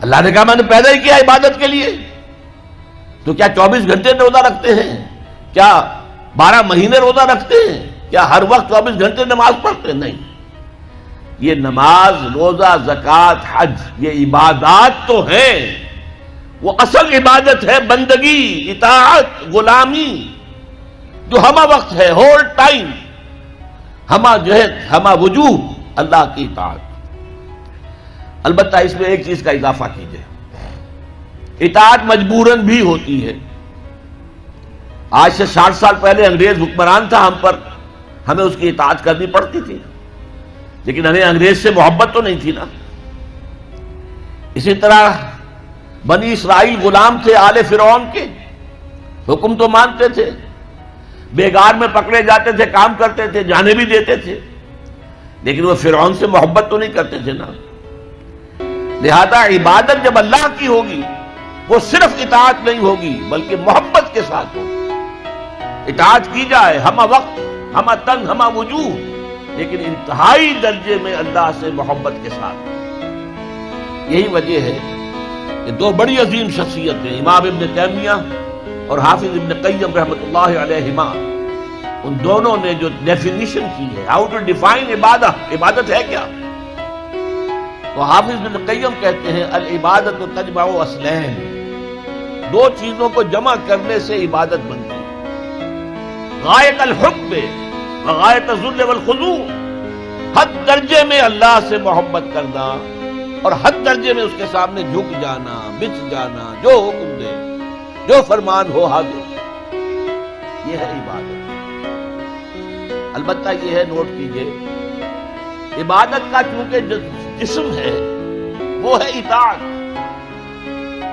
اللہ نے کہا میں نے پیدا ہی کیا عبادت کے لیے. تو کیا 24 گھنٹے روزہ رکھتے ہیں؟ کیا 12 مہینے روزہ رکھتے ہیں؟ کیا ہر وقت 24 گھنٹے نماز پڑھتے ہیں؟ نہیں. یہ نماز، روزہ، زکوٰۃ، حج یہ عبادات تو ہیں. وہ اصل عبادت ہے بندگی، اطاعت، غلامی، جو ہمہ وقت ہے، ہول ٹائم، ہمہ جہد، ہمہ وجود اللہ کی اطاعت. البتہ اس میں ایک چیز کا اضافہ کیجئے، اطاعت مجبوراً بھی ہوتی ہے. آج سے 60 سال پہلے انگریز حکمران تھا ہم پر، ہمیں اس کی اطاعت کرنی پڑتی تھی، لیکن ہمیں انگریز سے محبت تو نہیں تھی نا. اسی طرح بنی اسرائیل غلام تھے آل فرعون کے، حکم تو مانتے تھے، بیگار میں پکڑے جاتے تھے، کام کرتے تھے، جانے بھی دیتے تھے، لیکن وہ فرعون سے محبت تو نہیں کرتے تھے نا. لہذا عبادت جب اللہ کی ہوگی وہ صرف اطاعت نہیں ہوگی بلکہ محبت کے ساتھ ہوگی. اطاعت کی جائے ہمہ وقت، ہمہ تن، ہمہ وجود، لیکن انتہائی درجے میں اللہ سے محبت کے ساتھ. یہی وجہ ہے کہ دو بڑی عظیم شخصیتیں امام ابن تیمیہ اور حافظ ابن قیم رحمۃ اللہ علیہما، ان دونوں نے جو ڈیفینیشن کی ہے، ہاؤ ٹو ڈیفائن عبادت ہے کیا، تو حافظ ابن قیم کہتے ہیں العبادت تجمع اصلین، دو چیزوں کو جمع کرنے سے عبادت بنتی ہے، غایت الحب وغایت الذل والخضوع، حد درجے میں اللہ سے محبت کرنا اور حد درجے میں اس کے سامنے جھک جانا، بچ جانا، جو حکم دے، جو فرمان ہو حاضر، یہ ہے عبادت. البتہ یہ ہے، نوٹ کیجئے، عبادت کا چونکہ جسم ہے وہ ہے اطاعت.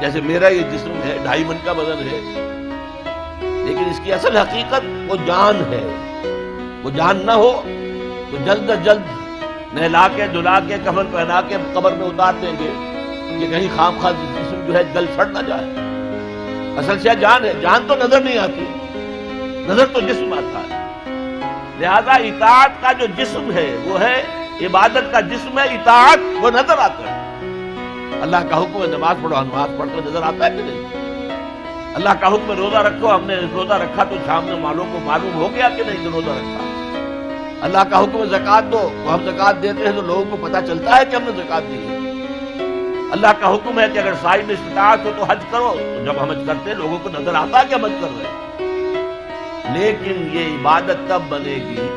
جیسے میرا یہ جسم ہے 2.5 من کا وزن ہے، لیکن اس کی اصل حقیقت وہ جان ہے. وہ جان نہ ہو تو جلد از جلد نہلا کے دھلا کے کفن پہنا کے قبر میں اتار دیں گے کہ کہیں خام خواہ جسم جو ہے جل سڑ نہ جائے. اصل شے جان ہے. جان تو نظر نہیں آتی، نظر تو جسم آتا ہے. لہذا اطاعت کا جو جسم ہے وہ ہے عبادت کا جسم ہے اطاعت، وہ نظر آتا ہے. اللہ کا حکم ہے نماز پڑھو، نماز پڑھتے نظر آتا ہے کہ نہیں؟ اللہ کا حکم ہے روزہ رکھو، ہم نے روزہ رکھا تو سامنے والوں کو معلوم ہو گیا کہ نہیں کہ روزہ رکھا. اللہ کا حکم ہے زکوٰۃ دو، تو ہم زکوٰۃ دیتے ہیں تو لوگوں کو پتہ چلتا ہے کہ ہم نے زکوٰۃ دی ہے. اللہ کا حکم ہے کہ اگر صاحب استطاعت ہو تو حج کرو، تو جب ہم حج کرتے ہیں لوگوں کو نظر آتا ہے کہ ہم حج کر رہے ہیں. لیکن یہ عبادت تب بنے گی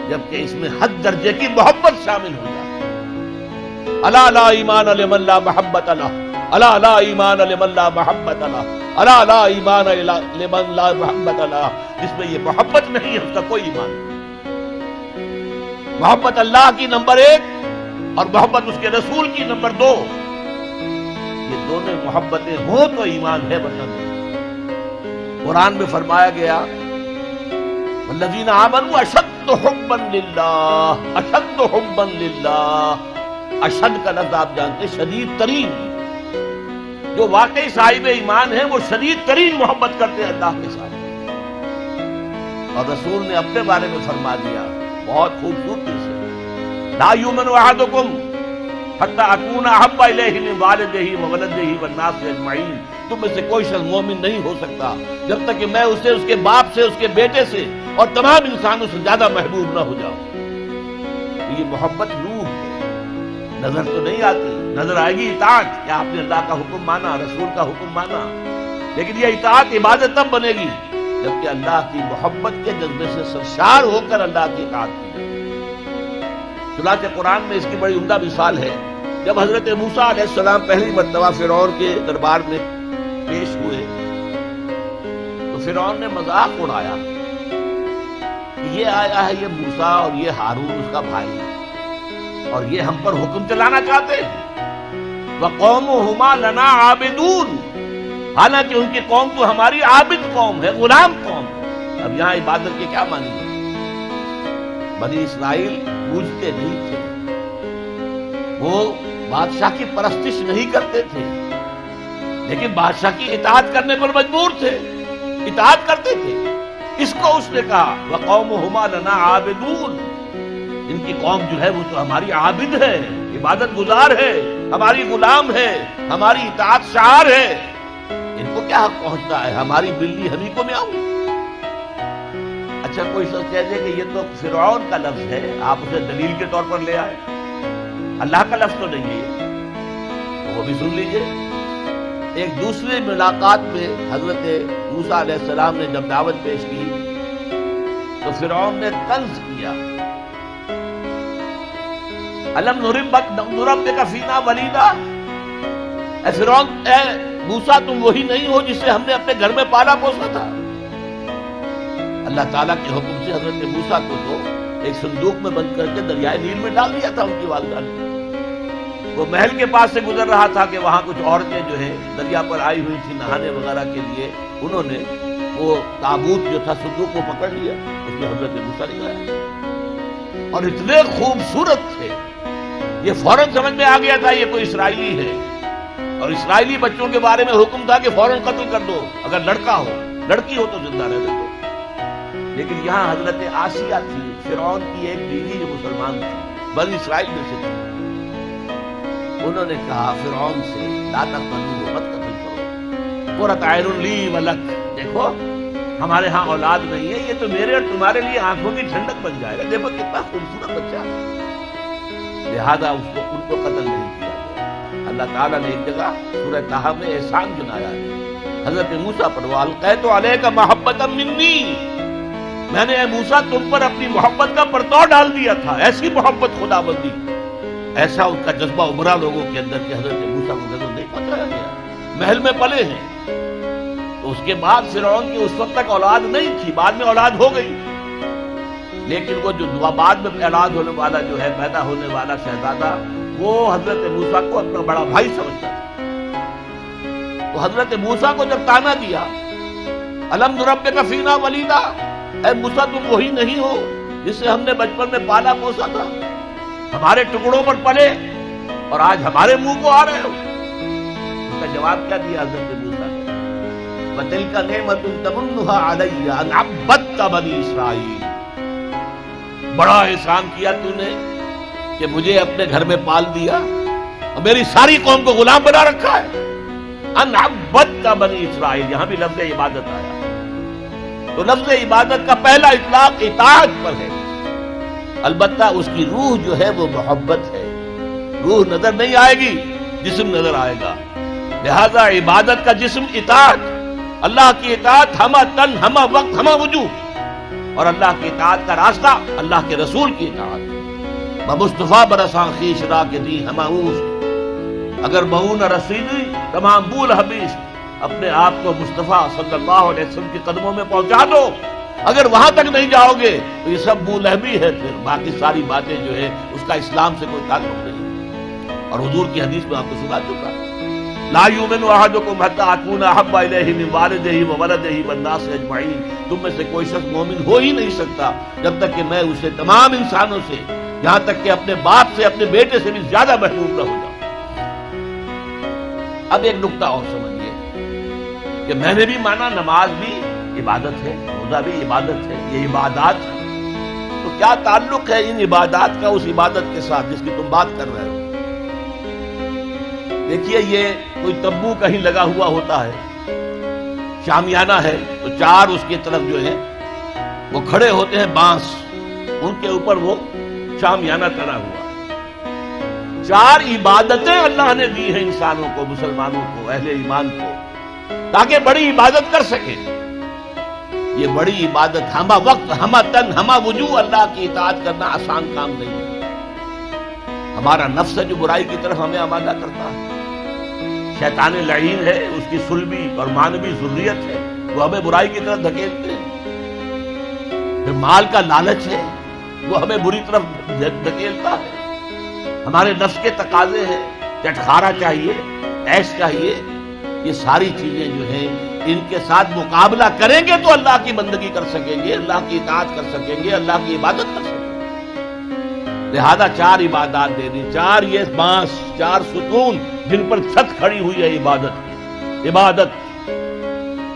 جبکہ اس میں حد درجے کی محبت شامل ہو جائے. الا لا ایمان لمن لا محبت له، الا لا ایمان لمن لا محبت له، الا لا ایمان لمن لا محبت له. جس میں یہ محبت نہیں ہے اس کا کوئی ایمان نہیں. محبت اللہ کی نمبر 1 اور محبت اس کے رسول کی نمبر 2، یہ دونوں محبتیں ہوں تو ایمان ہے، ورنہ نہیں. قرآن میں فرمایا گیا والذین آمنوا اشد حبا للہ، اشد حبا للہ. اشد کا لفظ آپ جانتے ہیں شدید ترین. جو واقعی صاحب ایمان ہے وہ شدید ترین محبت کرتے ہیں اللہ کے ساتھ. اور رسول نے اپنے بارے میں فرما دیا بہت خوبصورتی سے، لا یؤمن احدکم حتی اکون احب الیہ من والدہ وولدہ والناس اجمعین. تم میں سے کوئی شخص مومن نہیں ہو سکتا جب تک کہ میں اسے اس کے باپ سے، اس کے بیٹے سے اور تمام انسانوں سے زیادہ محبوب نہ ہو جاؤں. یہ محبت روح ہے، نظر تو نہیں آتی. نظر آئے گی اطاعت، کہ آپ نے اللہ کا حکم مانا، رسول کا حکم مانا. لیکن یہ اطاعت عبادت تب بنے گی جبکہ اللہ کی محبت کے جذبے سے سرشار ہو کر اللہ کی اطاعت کی جائے. چنانچہ قرآن میں اس کی بڑی عمدہ مثال ہے. جب حضرت موسیٰ علیہ السلام پہلی مرتبہ فرعون کے دربار میں پیش ہوئے تو فرعون نے مذاق اڑایا کہ یہ آیا ہے، یہ موسیٰ اور یہ ہارون اس کا بھائی، اور یہ ہم پر حکم چلانا چاہتے ہیں. وَقَوْمُهُمَا لَنَا عَابِدُونَ، حالانکہ ان کی قوم تو ہماری عابد قوم ہے، غلام قوم ہے. اب یہاں عبادت کے کیا معنی ہے؟ بنی اسرائیل پوجتے نہیں تھے، وہ بادشاہ کی پرستش نہیں کرتے تھے، لیکن بادشاہ کی اطاعت کرنے پر مجبور تھے، اطاعت کرتے تھے. اس کو اس نے کہا وَقَوْمُهُمَا لَنَا عَابِدُونَ، ان کی قوم جو ہے وہ تو ہماری عابد ہے، عبادت گزار ہے. ہماری غلام ہے، ہماری اطاعت شعار ہے، ان کو کیا حق پہنچتا ہے ہماری بلی ہمیں کو میں آؤں؟ اچھا کوئی شخص کہہ دے کہ یہ تو فرعون کا لفظ ہے، آپ اسے دلیل کے طور پر لے آئے، اللہ کا لفظ تو نہیں ہے، تو وہ بھی سن لیجئے۔ ایک دوسرے ملاقات میں حضرت موسیٰ علیہ السلام نے جب دعوت پیش کی تو فرعون نے طنز کیا، الم نربک فینا ولیدا، اے فرعون، اے موسیٰ تم وہی نہیں ہو جسے ہم نے اپنے گھر میں پالا پوسا تھا؟ اللہ تعالیٰ کے حکم سے حضرت موسیٰ کو تو ایک صندوق میں بند کر کے دریائے نیل میں ڈال دیا تھا ان کی والدہ نے۔ وہ محل کے پاس سے گزر رہا تھا کہ وہاں کچھ عورتیں جو ہے دریا پر آئی ہوئی تھی نہانے وغیرہ کے لیے، انہوں نے وہ تابوت جو تھا صندوق کو پکڑ لیا، اس میں حضرت موسیٰ نہیں آیا، اور اتنے خوبصورت تھے یہ فوراً سمجھ میں آ گیا تھا یہ کوئی اسرائیلی ہے، اور اسرائیلی بچوں کے بارے میں حکم تھا کہ فوراً قتل کر دو، اگر لڑکا ہو، لڑکی ہو تو زندہ رہنے دو۔ لیکن یہاں حضرت آسیہ تھی، فرعون کی ایک بیوی جو مسلمان تھی، بنی اسرائیل میں سے تھی، انہوں نے کہا فرعون سے لا تقتلوہ، مت قتل کرو، قرۃ عین لی ولک، دیکھو ہمارے ہاں اولاد نہیں ہے، یہ تو میرے اور تمہارے لیے آنکھوں کی ٹھنڈک بن جائے گا، دیکھو کتنا خوبصورت بچہ ہے، لہذا ان کو قتل نہیں کیا گیا۔ اللہ تعالیٰ نے ایک جگہ سورہ طٰہٰ میں احسان گنایا ہے حضرت موسیٰ پر، وَأَلْقَيْتُ عَلَيْكَ مَحَبَّةً مِّنِّي، میں نے اے موسیٰ تم پر اپنی محبت کا پرتو ڈال دیا تھا، ایسی محبت خدا بندی، ایسا ان کا جذبہ ابھرا لوگوں کے اندر کہ حضرت موسیٰ کو نظر نہیں پہنچایا گیا، محل میں پلے ہیں۔ تو اس کے بعد فرعون کی اس وقت تک اولاد نہیں تھی، بعد میں اولاد ہو گئی، لیکن وہ جو بعد میں اولاد ہونے والا جو ہے، پیدا ہونے والا شہزادہ، وہ حضرت موسیٰ کو اپنا بڑا بھائی سمجھتا تھا۔ تو حضرت موسیٰ کو جب تانا دیا، الم نربک فینا ولیدا، اے موسیٰ تم وہی نہیں ہو جسے ہم نے بچپن میں پالا پوسا تھا، ہمارے ٹکڑوں پر پلے اور آج ہمارے منہ کو آ رہے ہو؟ اس کا جواب کیا دیا حضرت موسیٰ نے؟ وَتِلْكَ نِعْمَةٌ تَمُنُّهَا عَلَيَّ أَنْ عَبَّدتَّ بَنِي إِسرَائِیل، بڑا احسان کیا تو نے کہ مجھے اپنے گھر میں پال دیا اور میری ساری قوم کو غلام بنا رکھا ہے۔ ان عبدت بنی اسرائیل، یہاں بھی لفظ عبادت آیا، تو لفظ عبادت کا پہلا اطلاق اطاعت پر ہے، البتہ اس کی روح جو ہے وہ محبت ہے، روح نظر نہیں آئے گی، جسم نظر آئے گا، لہذا عبادت کا جسم اطاعت، اللہ کی اطاعت ہمہ تن ہمہ وقت ہمہ وجوہ، اور اللہ کی اطاعت کا راستہ اللہ کے رسول کی اطاعت۔ بمصطفیٰ برساں خیش را کے دی ہمہ اوست، اگر بہون رسیدی تمام بول حبیش، اپنے آپ کو مصطفیٰ صلی اللہ علیہ وسلم کے قدموں میں پہنچا دو، اگر وہاں تک نہیں جاؤ گے تو یہ سب بو لہبی ہے، پھر باقی ساری باتیں جو ہے اس کا اسلام سے کوئی تعلق نہیں۔ اور حضور کی حدیث میں آپ کو سنا چکا، لا یؤمن احدکم حتی اکون احب الیہ من والدہ وولدہ والناس اجمعین، تم میں سے کوئی شخص مومن ہو ہی نہیں سکتا جب تک کہ میں اسے تمام انسانوں سے، یہاں تک کہ اپنے باپ سے، اپنے بیٹے سے بھی زیادہ محبوب نہ ہو جاؤں۔ اب ایک نکتہ اور سمجھیے کہ میں نے بھی مانا نماز بھی عبادت ہے، روزہ بھی عبادت ہے، یہ عبادات ہے، تو کیا تعلق ہے ان عبادات کا اس عبادت کے ساتھ جس کی تم بات کر رہے ہو؟ دیکھیے یہ کوئی تمبو کہیں لگا ہوا ہوتا ہے، شامیانہ ہے، تو چار اس کی طرف جو ہے وہ کھڑے ہوتے ہیں بانس، ان کے اوپر وہ شامیانہ چڑھا ہوا ہے، چار عبادتیں اللہ نے دی ہیں انسانوں کو، مسلمانوں کو، اہل ایمان کو، تاکہ بڑی عبادت کر سکے۔ یہ بڑی عبادت ہمہ وقت ہمہ تن ہمہ وجوہ اللہ کی اطاعت کرنا آسان کام نہیں ہے۔ ہمارا نفس ہے جو برائی کی طرف ہمیں آمادہ کرتا ہے، شیطان لعین ہے، اس کی سلبی اور مانوی ذریت ہے، وہ ہمیں برائی کی طرف دھکیلتے ہیں، پھر مال کا لالچ ہے، وہ ہمیں بری طرف دھکیلتا ہے، ہمارے نفس کے تقاضے ہیں، چٹخارا چاہیے، عیش چاہیے، یہ ساری چیزیں جو ہیں ان کے ساتھ مقابلہ کریں گے تو اللہ کی بندگی کر سکیں گے، اللہ کی اطاعت کر سکیں گے، اللہ کی عبادت کر سکیں گے۔ لہذا چار عبادات دے دی، چار یہ بانس، چار ستون جن پر چھت کھڑی ہوئی ہے عبادت،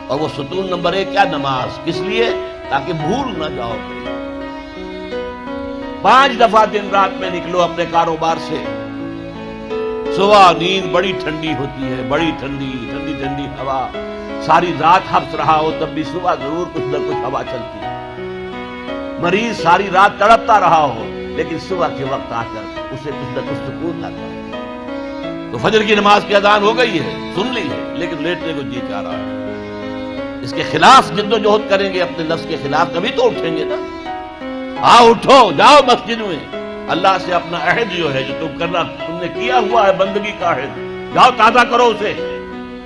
اور وہ ستون نمبر 1 کیا؟ نماز، کس لیے؟ تاکہ بھول نہ جاؤ۔ 5 دفعہ دن رات میں نکلو اپنے کاروبار سے، صبح نیند بڑی ٹھنڈی ہوتی ہے، بڑی ٹھنڈی ٹھنڈی ٹھنڈی ہوا، ساری رات حبس رہا ہو تب بھی صبح ضرور کچھ نہ کچھ ہوا چلتی ہے۔ مریض ساری رات تڑپتا رہا ہو لیکن صبح کے وقت آ کر اسے کچھ نہ کچھ سکون آتا ہے۔ تو فجر کی نماز کی اذان ہو گئی ہے، سن لی ہے، لیکن لیٹنے کو جی چاہ رہا ہے۔ اس کے خلاف جد و جہد کریں گے، اپنے نفس کے خلاف، تبھی تو اٹھیں گے نا۔ آؤ اٹھو، جاؤ مسجد میں، اللہ سے اپنا عہد جو ہے، جو تم نے کیا ہوا ہے بندگی کا عہد، جاؤ تازہ کرو اسے۔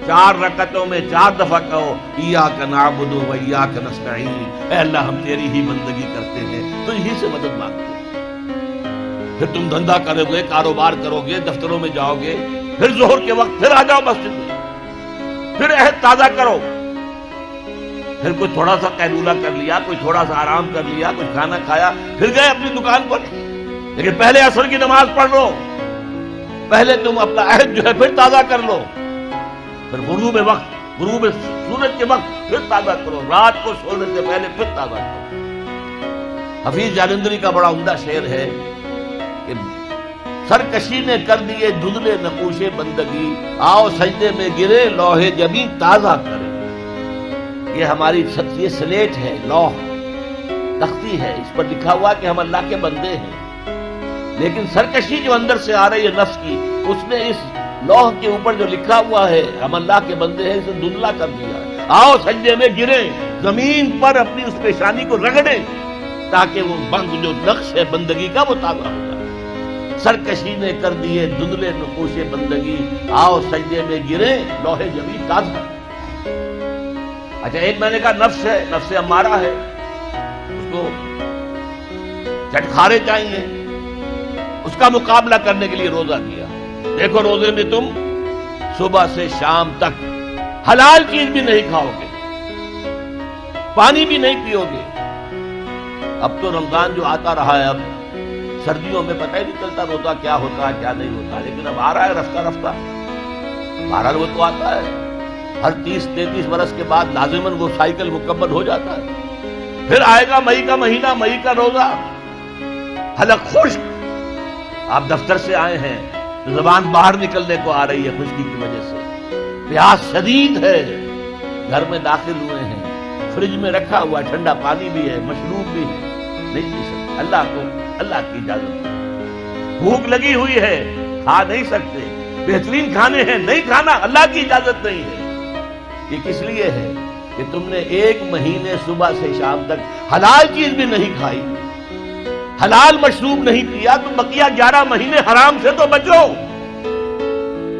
4 رکعتوں میں 4 دفعہ کہو ایاک نعبد و ایاک نستعین، اے اللہ ہم تیری ہی بندگی کرتے ہیں، تو یہی سے مدد مانگتے ہیں۔ پھر تم دھندا کرو گے، کاروبار کرو گے، دفتروں میں جاؤ گے، پھر ظہر کے وقت پھر آ جاؤ مسجد میں، پھر عہد تازہ کرو۔ پھر کوئی تھوڑا سا قیلولہ کر لیا، کوئی تھوڑا سا آرام کر لیا، کچھ کھانا کھایا، پھر گئے اپنی دکان پر، لیکن پہلے عصر کی نماز پڑھ لو، پہلے تم اپنا عہد جو ہے پھر تازہ کر لو، پھر غروب سورج کے وقت پھر تازہ کرو، رات کو سونے سے پہلے پھر تازہ کرو۔ حفیظ جالندری کا بڑا عمدہ شعر ہے کہ سرکشی نے کر دیے دھندلے نقوش بندگی، آؤ سجدے میں گرے لوح جبیں تازہ کرے۔ یہ ہماری یہ سلیٹ ہے، لوح تختی ہے، اس پر لکھا ہوا کہ ہم اللہ کے بندے ہیں، لیکن سرکشی جو اندر سے آ رہی ہے نفس کی، اس نے اس لوح کے اوپر جو لکھا ہوا ہے ہم اللہ کے بندے ہیں، اسے دھندلا کر دیا ہے۔ آؤ سجدے میں گریں، زمین پر اپنی اس پیشانی کو رگڑیں تاکہ وہ بند جو نقش ہے بندگی کا وہ تازہ ہو جائے۔ سرکشی نے کر دیے دھندلے نقوش بندگی، آؤ سجدے میں گریں لوح جبیں تازہ۔ اچھا، ایک میں نے کہا نفس ہے، نفس امارہ ہے، اس کو چٹکھارے چاہیے، اس کا مقابلہ کرنے کے لیے روزہ کیا۔ دیکھو روزے میں تم صبح سے شام تک حلال چیز بھی نہیں کھاؤ گے، پانی بھی نہیں پیو گے۔ اب تو رمضان جو آتا رہا ہے، اب سردیوں میں پتہ ہی نہیں چلتا روزہ کیا ہوتا ہے کیا نہیں ہوتا، لیکن اب آ رہا ہے رفتہ رفتہ، بہرحال وہ تو آتا ہے، ہر 30-33 برس کے بعد لازماً وہ سائیکل مکمل ہو جاتا ہے۔ پھر آئے گا مئی کا مہینہ، مئی کا روزہ، حلق خشک، آپ دفتر سے آئے ہیں، زبان باہر نکلنے کو آ رہی ہے خشکی کی وجہ سے، پیاس شدید ہے، گھر میں داخل ہوئے ہیں، فریج میں رکھا ہوا ٹھنڈا پانی بھی ہے، مشروب بھی ہے، نہیں پی سکتے، اللہ کی اجازت ہے۔ بھوک لگی ہوئی ہے، کھا نہیں سکتے، بہترین کھانے ہیں، نہیں کھانا، اللہ کی اجازت نہیں ہے۔ یہ کس لیے ہے کہ تم نے 1 مہینے صبح سے شام تک حلال چیز بھی نہیں کھائی، حلال مشروب نہیں پیا، تو بقیہ 11 مہینے حرام سے تو بچو۔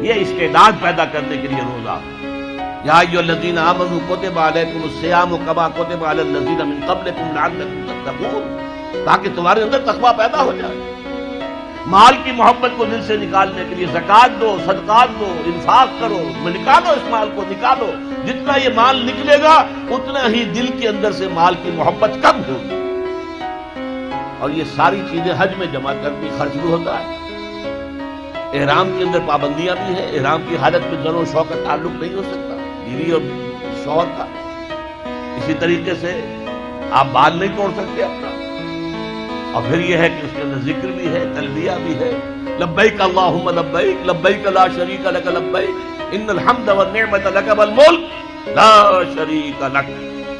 یہ استعداد پیدا کرنے کے لیے روزہ، یا ایھا الذین آمنوا کتب علیکم الصیام کما کتب علی الذین من قبلکم لعلکم تتقون، تاکہ تمہارے اندر تقویٰ پیدا ہو جائے۔ مال کی محبت کو دل سے نکالنے کے لیے زکوٰۃ دو، صدقات دو، انفاق کرو، نکالو اس مال کو، نکالو، جتنا یہ مال نکلے گا اتنا ہی دل کے اندر سے مال کی محبت کم ہوگی، اور یہ ساری چیزیں حج میں جمع کرتی، خرچ بھی ہوتا ہے۔ احرام کے اندر پابندیاں بھی ہیں، احرام کی حالت میں زر و شوق کا تعلق نہیں ہو سکتا بیوی اور شوہر کا، اسی طریقے سے آپ بال نہیں توڑ سکتے اپنا، اور پھر یہ ہے کہ اس کے اندر ذکر بھی ہے، تلبیہ بھی ہے، لبیک اللہم لبیک، لبیک لا شریک لک لبیک، ان الحمد والنعمت لک والملک لا شریک لک۔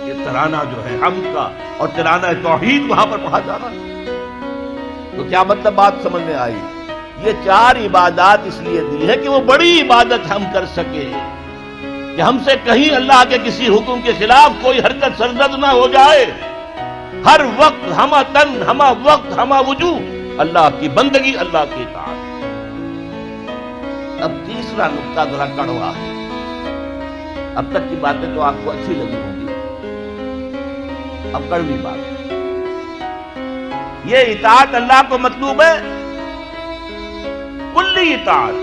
یہ ترانہ جو ہے حمد کا اور ترانہ توحید وہاں پر پڑھا جا رہا ہے۔ تو کیا مطلب بات سمجھ میں آئی؟ یہ 4 عبادات اس لیے دی ہے کہ وہ بڑی عبادت ہم کر سکے، کہ ہم سے کہیں اللہ کے کسی حکم کے خلاف کوئی حرکت سرزد نہ ہو جائے، ہر وقت ہمہ تن ہمہ وقت ہمہ وجوہ اللہ کی بندگی، اللہ کی اطاعت۔ اب تیسرا نقطہ ذرا کڑوا ہے، اب تک کی باتیں تو آپ کو اچھی لگی ہوں گی، اب کڑوی بات ہے۔ یہ اطاعت اللہ کو مطلوب ہے، کلی اطاعت،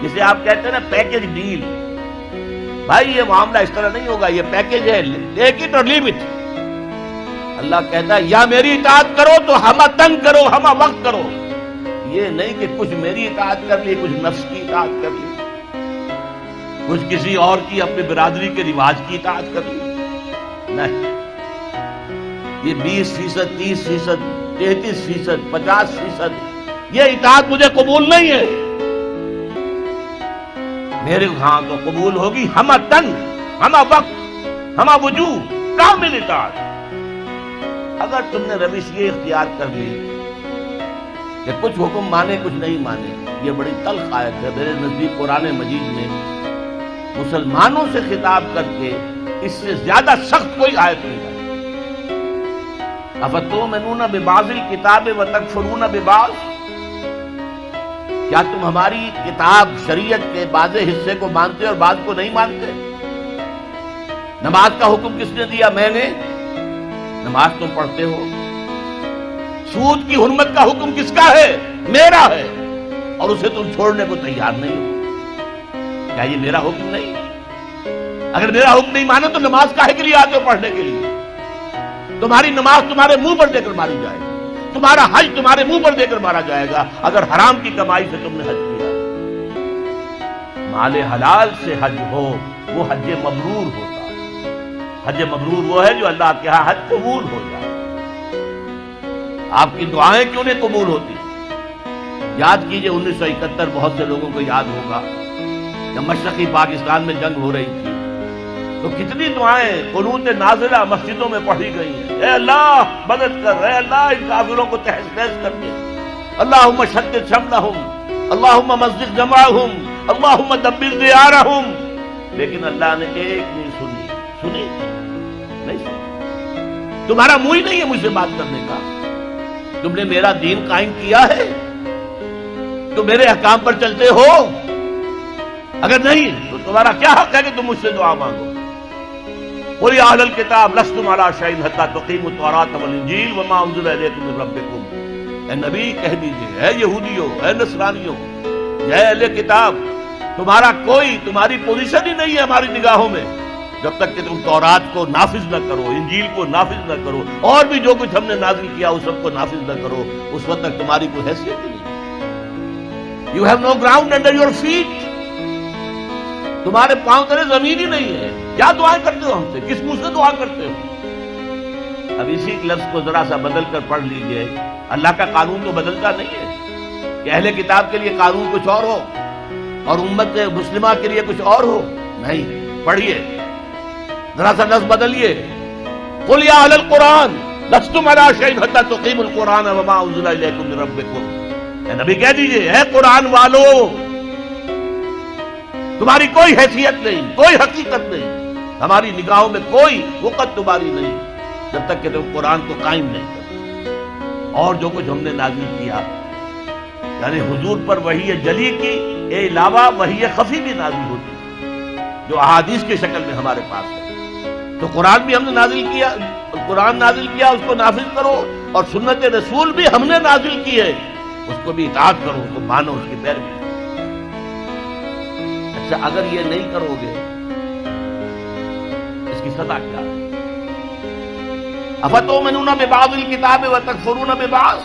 جسے آپ کہتے ہیں نا پیکج ڈیل، بھائی یہ معاملہ اس طرح نہیں ہوگا، یہ پیکج ہے، ٹیک اٹ اور لیو اٹ۔ اللہ کہتا ہے یا میری اطاعت کرو تو ہمہ تن کرو، ہمہ وقت کرو، یہ نہیں کہ کچھ میری اطاعت کر لی، کچھ نفس کی اطاعت کر لی، کچھ کسی اور کی اپنے برادری کے رواج کی اطاعت کر لی، نہیں۔ یہ 20%، 30%، 33%، 50%، یہ اطاعت مجھے قبول نہیں ہے۔ میرے ہاں تو قبول ہوگی ہمہ تن، ہمہ وقت، ہمہ وجوہ، کامل اطاعت۔ اگر تم نے روش یہ اختیار کر لی کہ کچھ حکم مانے کچھ نہیں مانے، یہ بڑی تلخ آیت ہے میرے نزدیک قرآن مجید میں مسلمانوں سے خطاب کر کے اس سے زیادہ سخت کوئی آیت نہیں ہے۔ افتؤمنون ببعض الکتاب وتکفرون ببعض، کیا تم ہماری کتاب شریعت کے بعض حصے کو مانتے اور بعض کو نہیں مانتے؟ نماز کا حکم کس نے دیا؟ میں نے۔ نماز تم پڑھتے ہو۔ سود کی حرمت کا حکم کس کا ہے؟ میرا ہے، اور اسے تم چھوڑنے کو تیار نہیں ہو۔ کیا یہ میرا حکم نہیں؟ اگر میرا حکم نہیں مانا تو نماز کاہے کے لیے آتے ہو پڑھنے کے لیے؟ تمہاری نماز تمہارے منہ پر دے کر ماری جائے گی، تمہارا حج تمہارے منہ پر دے کر مارا جائے گا اگر حرام کی کمائی سے تم نے حج کیا۔ مال حلال سے حج ہو وہ حج مبرور ہوتا ہے۔ حج مبرور وہ ہے جو اللہ کے ہاں حج قبول ہو جائے۔ آپ کی دعائیں کیوں نہیں قبول ہوتی؟ یاد کیجئے 1971 بہت سے لوگوں کو یاد ہوگا جب مشرقی پاکستان میں جنگ ہو رہی تھی تو کتنی دعائیں قنوت نازلہ مسجدوں میں پڑھی گئی ہیں۔ اے اللہ مدد کر، اے اللہ ان کافروں کو تہس نہس کر دے، اللہم شتت شملہم، اللہم مزق جمعہم، اللہم دبر دیارہم، لیکن اللہ نے ایک نہیں سنی نہیں سنی۔ تمہارا منہ ہی نہیں ہے مجھ سے بات کرنے کا۔ تم نے میرا دین قائم کیا ہے؟ تم میرے احکام پر چلتے ہو؟ اگر نہیں تو تمہارا کیا حق ہے کہ تم مجھ سے دعا مانگو؟ قل یا اہل الکتاب لستم علی شیء حتی تقیموا التوراۃ والانجیل وما انزل الیکم من ربکم۔ اے نبی کہہ دیجئے، اے یہودیوں، اے نصرانیوں، اے اہل کتاب، تمہاری پوزیشن ہی نہیں ہے ہماری نگاہوں میں جب تک کہ تم تورات کو نافذ نہ کرو، انجیل کو نافذ نہ کرو، اور بھی جو کچھ ہم نے نازل کیا اس سب کو نافذ نہ کرو، اس وقت تک تمہاری کوئی حیثیت ہی نہیں۔ You have no ground under your feet، تمہارے پاؤں تلے زمین ہی نہیں ہے۔ کیا دعائیں کرتے ہو ہم سے؟ کس منہ سے دعا کرتے ہو؟ اب اسی لفظ کو ذرا سا بدل کر پڑھ لیجئے۔ اللہ کا قانون تو بدلتا نہیں ہے کہ اہل کتاب کے لیے قانون کچھ اور ہو اور امت مسلمہ کے لیے کچھ اور ہو، نہیں۔ پڑھیے، ذرا سا لفظ بدلیے۔ قل یا اہل القرآن لستم علی شیء حتی تقیموا القرآن وما انزل الیکم من ربکم۔ اے نبی کہہ دیجئے، اے قرآن والو، تمہاری کوئی حیثیت نہیں، کوئی حقیقت نہیں، ہماری نگاہوں میں کوئی وقت تمہاری نہیں جب تک کہ تم قرآن کو قائم نہیں کرتے۔ اور جو کچھ ہم نے نازل کیا یعنی حضور پر وحی جلی کی علاوہ وحی خفی بھی نازل ہوتی جو احادیث کی شکل میں ہمارے پاس ہے۔ تو قرآن بھی ہم نے نازل کیا، قرآن نازل کیا، اس کو نافذ کرو، اور سنت رسول بھی ہم نے نازل کی ہے، اس کو بھی اطاعت کرو، اس کو مانو، اس کی پیروی۔ اچھا اگر یہ نہیں کرو گے اس کی سزا کیا ہے؟ افتؤمنون ببعض الکتاب وتکفرون ببعض،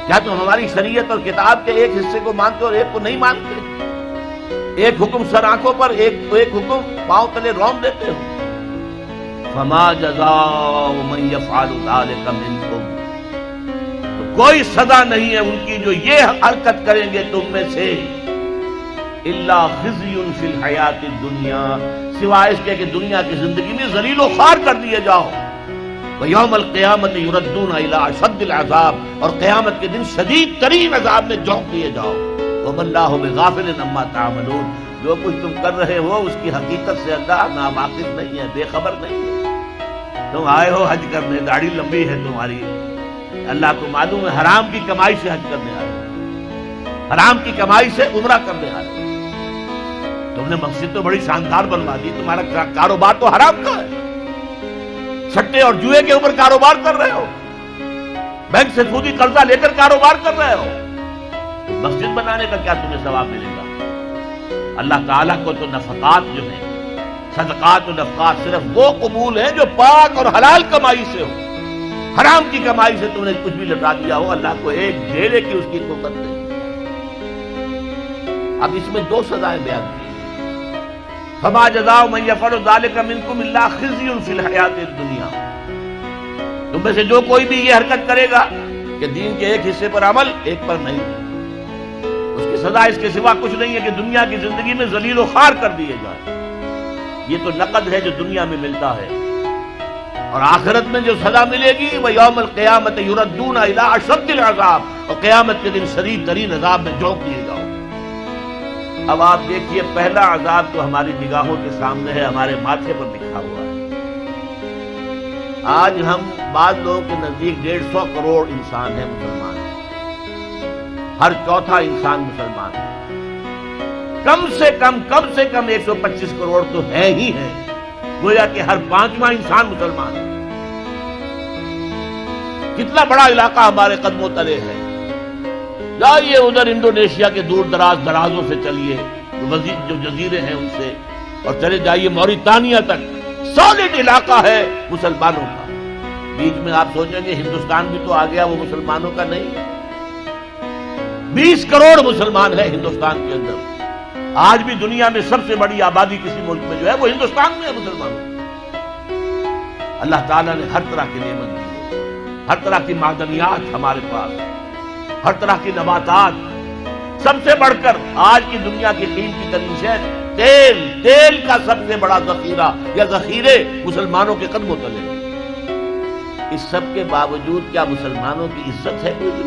کیا تم ہماری شریعت اور کتاب کے ایک حصے کو مانتے اور ایک کو نہیں مانتے؟ ایک حکم سر آنکھوں پر، ایک حکم پاؤں تلے رون دیتے ہو۔ فما جزاء من یفعل ذلک منکم، تو کوئی سزا نہیں ہے ان کی جو یہ حرکت کریں گے تم میں سے، الا خزی فی الحیات الدنیا، سوائے اس کے کہ دنیا کی زندگی میں ذلیل و خوار کر دیے جاؤ، ویوم القیامت یردون الی اشد العذاب، اور قیامت کے دن شدید ترین عذاب میں جھونک دیے جاؤ۔ وما اللہ بغافل عما تعملون، جو کچھ تم کر رہے ہو اس کی حقیقت سے اللہ ناواقف نہیں ہے، بے خبر نہیں ہے۔ تم آئے ہو حج کرنے، داڑھی لمبی ہے تمہاری، اللہ کو معلوم ہے حرام کی کمائی سے حج کرنے آئے، حرام کی کمائی سے عمرہ کرنے آئے۔ تم نے مسجد تو بڑی شاندار بنوا دی، تمہارا کاروبار تو حرام کا ہے، سٹے اور جوئے کے اوپر کاروبار کر رہے ہو، بینک سے سودی قرضہ لے کر کاروبار کر رہے ہو، مسجد بنانے کا کیا تمہیں ثواب ملے گا؟ اللہ تعالیٰ کو تو نفقات جو ہیں، صدقات و نفقات صرف وہ قبول ہیں جو پاک اور حلال کمائی سے ہو۔ حرام کی کمائی سے تم نے کچھ بھی لٹا دیا ہو، اللہ کو ایک ڈھیرے کی اس کی قوت نہیں۔ اب اس میں دو سزائیں بیان کی، فما جزاء من یفعل ذلک منکم الا خزی فی الحیات الدنیا، تم میں سے جو کوئی بھی یہ حرکت کرے گا کہ دین کے ایک حصے پر عمل ایک پر نہیں، اس کی سزا اس کے سوا کچھ نہیں ہے کہ دنیا کی زندگی میں ذلیل و خوار کر دیے جائے. یہ تو نقد ہے جو دنیا میں ملتا ہے, اور آخرت میں جو سزا ملے گی وہ یوم القیامت یردون الی اشد العذاب, اور قیامت کے دن شدید ترین عذاب میں جھونک دیے جاؤ. اب آپ دیکھیے, پہلا عذاب تو ہماری نگاہوں کے سامنے ہے, ہمارے ماتھے پر لکھا ہوا ہے. آج ہم بعض لوگوں کے نزدیک 150 کروڑ انسان ہیں مسلمان, ہر چوتھا انسان مسلمان ہے. کم سے کم 125 کروڑ تو ہے ہی ہے, گویا کہ ہر 5واں انسان مسلمان ہے. کتنا بڑا علاقہ ہمارے قدموں تلے ہے. جائیے ادھر انڈونیشیا کے دور درازوں سے چلیے, جو جزیرے ہیں ان سے, اور چلے جائیے موریتانیہ تک, سالڈ علاقہ ہے مسلمانوں کا. بیچ میں آپ سوچیں گے ہندوستان بھی تو آ گیا, وہ مسلمانوں کا نہیں ہے. 20 کروڑ مسلمان ہیں ہندوستان کے اندر. آج بھی دنیا میں سب سے بڑی آبادی کسی ملک میں جو ہے وہ ہندوستان میں ہے مسلمانوں. اللہ تعالیٰ نے ہر طرح کی نعمت دی, ہر طرح کی معدنیات ہمارے پاس, ہر طرح کی نباتات. سب سے بڑھ کر آج کی دنیا کی قیمتی ترین شے تیل کا سب سے بڑا ذخیرہ یا ذخیرے مسلمانوں کے قدموں تلے. اس سب کے باوجود کیا مسلمانوں کی عزت ہے کوئی دنیا؟